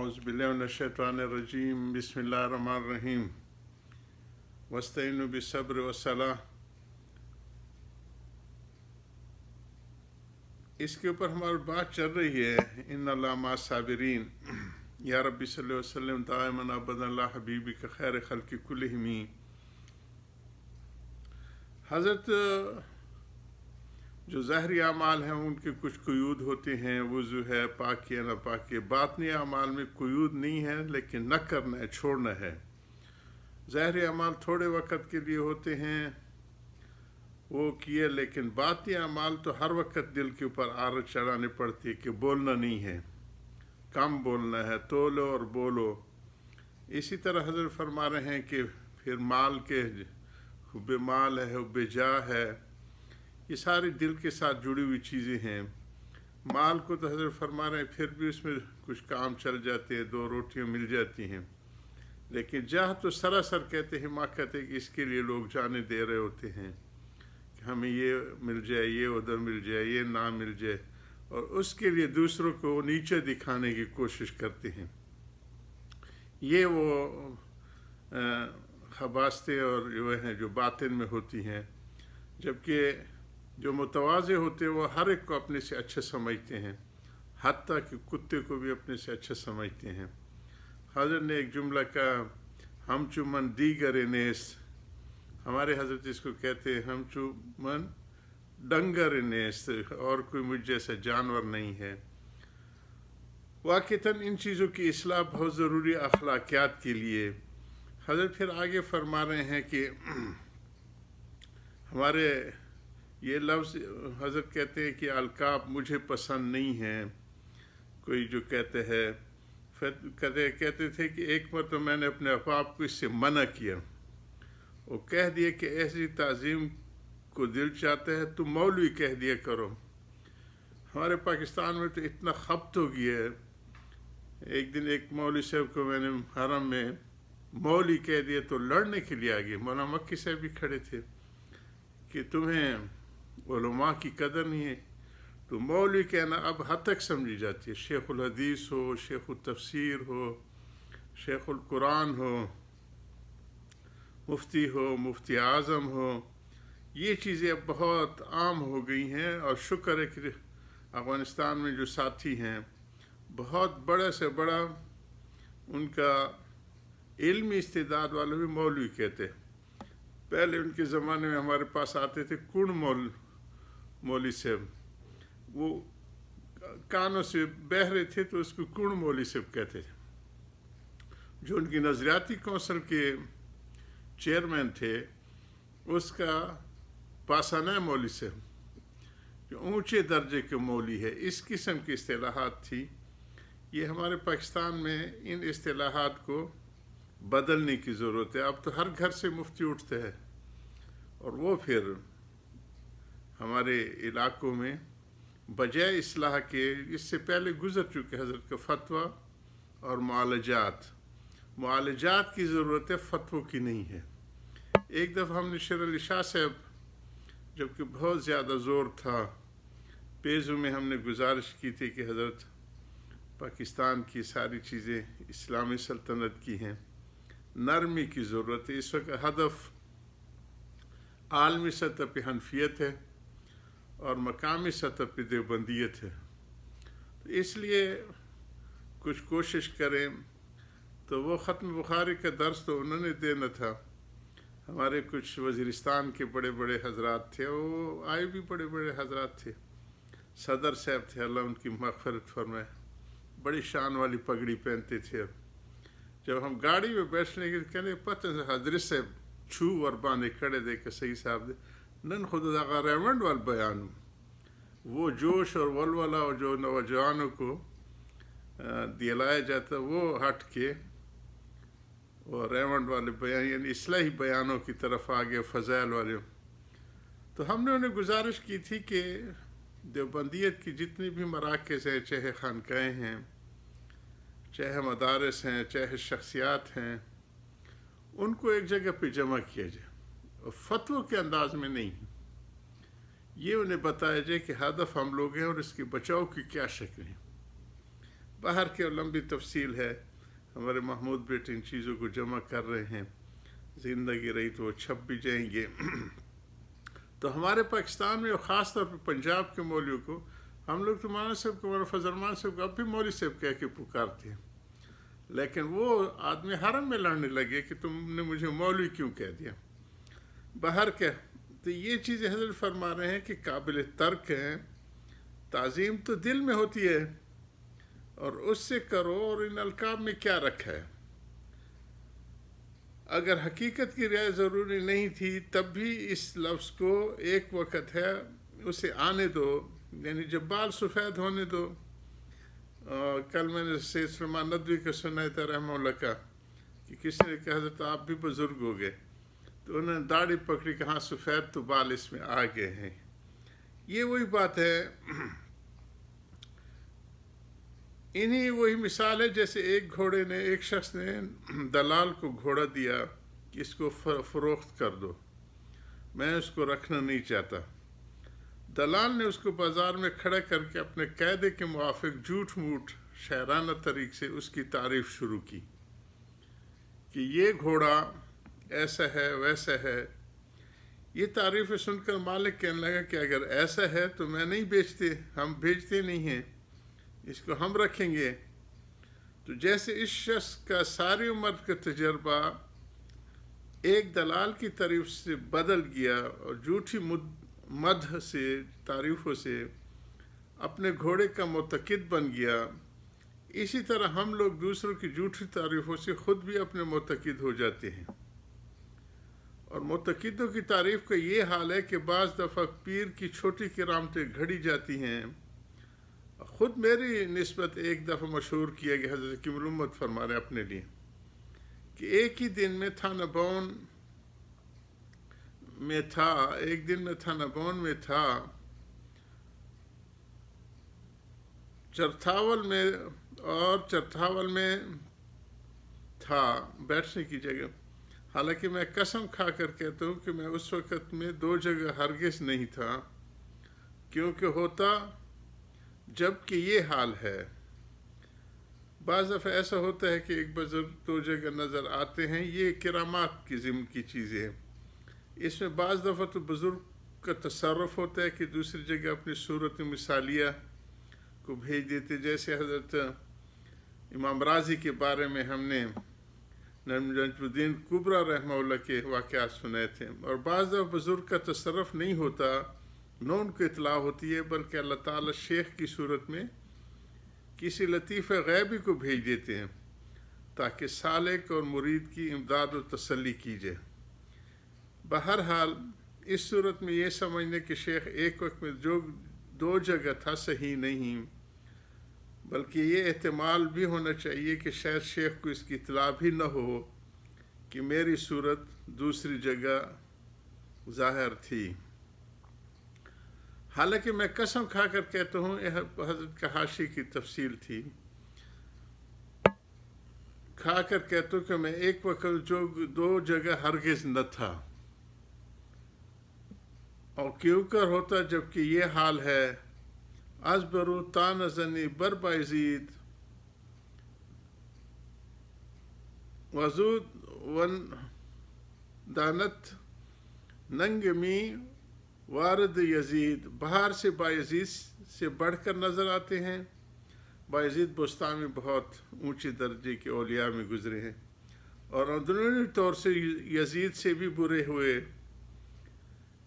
औज़ुबिल्लाहि मिनश्शैतानिर्रजीम बिस्मिल्लाहिर्रहमानिर्रहीम वस्तईनु बिस्सब्र वस्सलाह। इसके ऊपर हमारी बात चल रही है इन्नल्लाह मअस साबिरीन या रब्बी सल्लि व सल्लिम दाइमन अबदन अला हबीबिका खैर खल्क़ि कुल्लिहिम। हज़रत जो ज़ाहरी अमाल हैं उनके कुछ क़ुयूद होते हैं, वज़ू है, पाकी है, नापाकी। बातनी अमाल में क़ुयूद नहीं है, लेकिन न करना है, छोड़ना है। ज़ाहरी अमाल थोड़े वक़्त के लिए होते हैं, वो किए, लेकिन बातनी अमाल तो हर वक़्त दिल के ऊपर आरज़ चढ़ानी पड़ती है कि बोलना नहीं है, कम बोलना है, तोलो और बोलो। इसी तरह हज़रत फरमा रहे हैं कि फिर माल के हुब्बे माल है, हुब्बे जाह है, ये सारी दिल के साथ जुड़ी हुई चीज़ें हैं। माल को तो हज़रत फरमा रहे हैं फिर भी उसमें कुछ काम चल जाते हैं, दो रोटियां मिल जाती हैं, लेकिन जाह तो सरासर कहते हैं, माँ कहते हैं कि इसके लिए लोग जाने दे रहे होते हैं कि हमें ये मिल जाए, ये उधर मिल जाए, ये ना मिल जाए, और उसके लिए दूसरों को नीचे दिखाने की कोशिश करते हैं। ये वो खबास्तें और जो हैं जो बातिन में होती हैं, जबकि जो मुतवाज़े होते हैं वो हर एक को अपने से अच्छा समझते हैं, हत्ता कि कुत्ते को भी अपने से अच्छा समझते हैं। हज़रत ने एक जुमला का हम चुमन दीगर नेस, हमारे हज़रत इसको कहते हैं हम चुमन डंगर नेस, और कोई मुझ जैसा जानवर नहीं है। वाक़तन इन चीज़ों की इस्लाह बहुत ज़रूरी अखलाकियात के लिए। हज़रत फिर आगे फरमा रहे हैं कि हमारे ये लफ्ज़ हज़रत कहते हैं कि अलकाब मुझे पसंद नहीं है। कोई जो कहते हैं, फिर कहते थे कि एक मरतबा मैंने अपने अहबाब को इससे मना किया, वो कह दिए कि ऐसी ताज़ीम को दिल चाहता है तो मौलवी कह दिया करो। हमारे पाकिस्तान में तो इतना खपत हो गया है। एक दिन एक मौलवी साहब को मैंने हरम में मौलवी कह दिया तो लड़ने के लिए आ गए। मौलाना मक्की साहब भी खड़े थे कि तुम्हें उलमा की कदर नहीं है। तो मौलवी कहना अब हद तक समझी जाती है। शेखुल हदीस हो, शेखुल तफसीर हो, शेखुल कुरान हो, मुफ्ती हो, मुफ्ती आज़म हो, ये चीज़ें अब बहुत आम हो गई हैं। और शुक्र है कि अफ़गानिस्तान में जो साथी हैं, बहुत बड़ा से बड़ा उनका इल्मी इस्तेदाद वाले भी मौलवी कहते हैं। पहले उनके ज़माने में हमारे पास आते थे कुण मौली साहब, वो कानों से बह रहे थे तो उसको कुण मौली साहब कहते थे। जो उनकी नज़रियाती कौंसिल के चेयरमैन थे, उसका पासाना मौली साहब, जो ऊंचे दर्जे के मौली है। इस किस्म की इस्तिलाहात थी। ये हमारे पाकिस्तान में इन इस्तिलाहात को बदलने की ज़रूरत है। अब तो हर घर से मुफ्ती उठते हैं, और वो फिर हमारे इलाक़ों में बजाय इस्लाह के, इससे पहले गुज़र चुके हज़रत का फ़तवा और मुआलजात की ज़रूरत है, फ़तवों की नहीं है। एक दफ़ा हमने शेर अली शाह साहब, जबकि बहुत ज़्यादा ज़ोर था, पेज़ों में हमने गुजारिश की थी कि हज़रत पाकिस्तान की सारी चीज़ें इस्लामी सल्तनत की हैं, नरमी की ज़रूरत है। इस वक्त हदफ आलमी सतह पर हनफियत है और मकामी सतह पर देवबंदियत है। तो इसलिए कुछ कोशिश करें। तो वो ख़त्म बुखारी का दर्स तो उन्होंने देना था। हमारे कुछ वज़ीरिस्तान के बड़े बड़े हजरात थे, वो आए भी बड़े बड़े हजरात थे। सदर साहब थे, अल्लाह उनकी मग़फ़िरत फरमाए, बड़ी शान वाली पगड़ी पहनते थे। जब हम गाड़ी में बैठने के कहने पता हजरत से छू और बांधे खड़े दे के सही साहब दे नन खुद रेवंड वाल बयान, वो जोश और वलवला और जो नौजवानों को दिलाया जाता, वो हट के और रेवंड वाले बयान यानी इस्लाही बयानों की तरफ आ गए, फ़ज़ाइल वाले। तो हमने उन्हें गुजारिश की थी कि देवबंदियत की जितनी भी मराकज़ हैं, चाहे खानकाएँ हैं, चाहे मदारस हैं, चाहे शख्सियात हैं, उनको एक जगह पे जमा किया जाए और फ़तवों के अंदाज में नहीं। ये उन्हें बताया जाए कि हदफ हम लोग हैं और इसके बचाव की क्या शक्ल है। باہر کے لمبی تفصیل ہے، ہمارے محمود بیٹے ان چیزوں کو جمع کر رہے ہیں، زندگی رہی تو وہ چھپ بھی جائیں گے۔ تو ہمارے پاکستان میں اور خاص طور پہ پنجاب کے مولویوں کو ہم لوگ تو مولانا صاحب کو، مولانا فضل الرحمان صاحب کو اب بھی مولوی صاحب کہہ کے پکارتے ہیں، لیکن وہ آدمی حرم میں لڑنے لگے کہ تم نے مجھے مولوی کیوں کہہ دیا۔ باہر کے تو یہ چیزیں حضرت فرما رہے ہیں کہ قابل ترک ہیں، تعظیم تو دل میں ہوتی ہے اور اس سے کرو، اور ان القاب میں کیا رکھا ہے؟ اگر حقیقت کی رعایت ضروری نہیں تھی تب بھی اس لفظ کو ایک وقت ہے اسے آنے دو، یعنی جب بال سفید ہونے دو۔ کل میں نے سید سلیمان ندوی کا سنا تھا رحمہ اللہ کا کہ کسی نے کہا حضرت آپ بھی بزرگ ہو گئے، تو انہوں نے داڑھی پکڑی کہ ہاں سفید تو بال اس میں آ گئے ہیں۔ یہ وہی بات ہے، انہی وہی مثال ہے جیسے ایک شخص نے دلال کو گھوڑا دیا کہ اس کو فروخت کر دو، میں اس کو رکھنا نہیں چاہتا۔ دلال نے اس کو بازار میں کھڑا کر کے اپنے قاعدے کے موافق جھوٹ موٹ شاعرانہ طریق سے اس کی تعریف شروع کی کہ یہ گھوڑا ایسا ہے ویسا ہے۔ یہ تعریفیں سن کر مالک کہنے لگا کہ اگر ایسا ہے تو میں نہیں بیچتے، ہم بیچتے نہیں ہیں، اس کو ہم رکھیں گے۔ تو جیسے اس شخص کا ساری عمر کا تجربہ ایک دلال کی تعریف سے بدل گیا اور جھوٹی مدح سے، تعریفوں سے اپنے گھوڑے کا معتقد بن گیا، اسی طرح ہم لوگ دوسروں کی جھوٹی تعریفوں سے خود بھی اپنے معتقد ہو جاتے ہیں۔ اور معتقدوں کی تعریف کا یہ حال ہے کہ بعض دفعہ پیر کی چھوٹی کرامتیں گھڑی جاتی ہیں۔ خود میری نسبت ایک دفعہ مشہور کیا گیا، حضرت کمر امت فرما رہے اپنے لیے کہ ایک ہی دن میں تھانہ بون میں تھا، چرتھاول میں تھا بیٹھنے کی جگہ۔ حالانکہ میں قسم کھا کر کہتا ہوں کہ میں اس وقت میں 2 جگہ ہرگز نہیں تھا، کیونکہ ہوتا جب کہ یہ حال ہے۔ بعض دفعہ ایسا ہوتا ہے کہ ایک بزرگ 2 جگہ نظر آتے ہیں، یہ کرامات کی ضمن کی چیزیں ہیں۔ اس میں بعض دفعہ تو بزرگ کا تصرف ہوتا ہے کہ دوسری جگہ اپنی صورت مثالیہ کو بھیج دیتے، جیسے حضرت امام راضی کے بارے میں ہم نے نجم الدین کبریٰ رحمہ اللہ کے واقعات سنائے تھے۔ اور بعض دفعہ بزرگ کا تصرف نہیں ہوتا، نہ ان کو اطلاع ہوتی ہے، بلکہ اللہ تعالیٰ شیخ کی صورت میں کسی لطیفہ غیبی کو بھیج دیتے ہیں تاکہ سالک اور مرید کی امداد و تسلی کی جائے۔ بہرحال اس صورت میں یہ سمجھنے کہ شیخ ایک وقت میں جو 2 جگہ تھا صحیح نہیں، بلکہ یہ احتمال بھی ہونا چاہیے کہ شاید شیخ کو اس کی اطلاع بھی نہ ہو کہ میری صورت دوسری جگہ ظاہر تھی۔ حالانکہ میں قسم کھا کر کہتا ہوں، حضرت کا حاشی کی تفصیل تھی، کھا کر کہتا ہوں کہ میں ایک وقت جو 2 جگہ ہرگز نہ تھا، اور کیوں کر ہوتا جبکہ یہ حال ہے۔ ازبرو تانزنی بر بایزید وزود ون دانت ننگمی وارد یزید، بہار سے بایزید سے بڑھ کر نظر آتے ہیں۔ بایزید بستانی بہت اونچے درجے کے اولیاء میں گزرے ہیں، اور اندرونی طور سے یزید سے بھی برے ہوئے،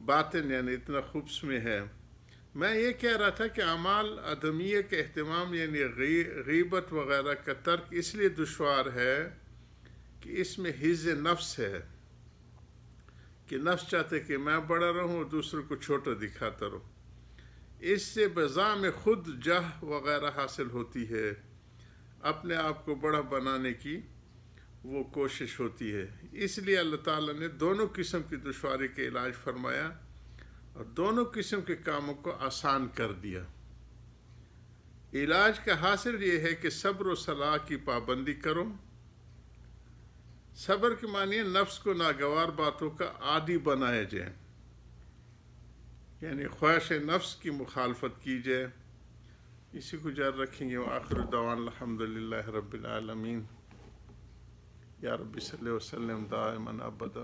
باطن یعنی اتنا خوبص میں ہے۔ میں یہ کہہ رہا تھا کہ اعمال ادمیہ کا اہتمام یعنی غیبت وغیرہ کا ترک اس لیے دشوار ہے کہ اس میں حظ نفس ہے، کہ نفس چاہتے کہ میں بڑا رہوں اور دوسروں کو چھوٹا دکھاتا رہوں۔ اس سے بذام خود جاہ وغیرہ حاصل ہوتی ہے، اپنے آپ کو بڑا بنانے کی وہ کوشش ہوتی ہے۔ اس لیے اللہ تعالیٰ نے دونوں قسم کی دشواری کا علاج فرمایا اور دونوں قسم کے کاموں کو آسان کر دیا۔ علاج کا حاصل یہ ہے کہ صبر و صلاح کی پابندی کرو۔ صبر کے معنی نفس کو ناگوار باتوں کا عادی بنایا جائے، یعنی خواہش نفس کی مخالفت کی جائے، اسی کو جاری رکھیں گے. وآخر دعوانا الحمدللہ رب العالمین. یا رب صلی وسلم دائما ابدا.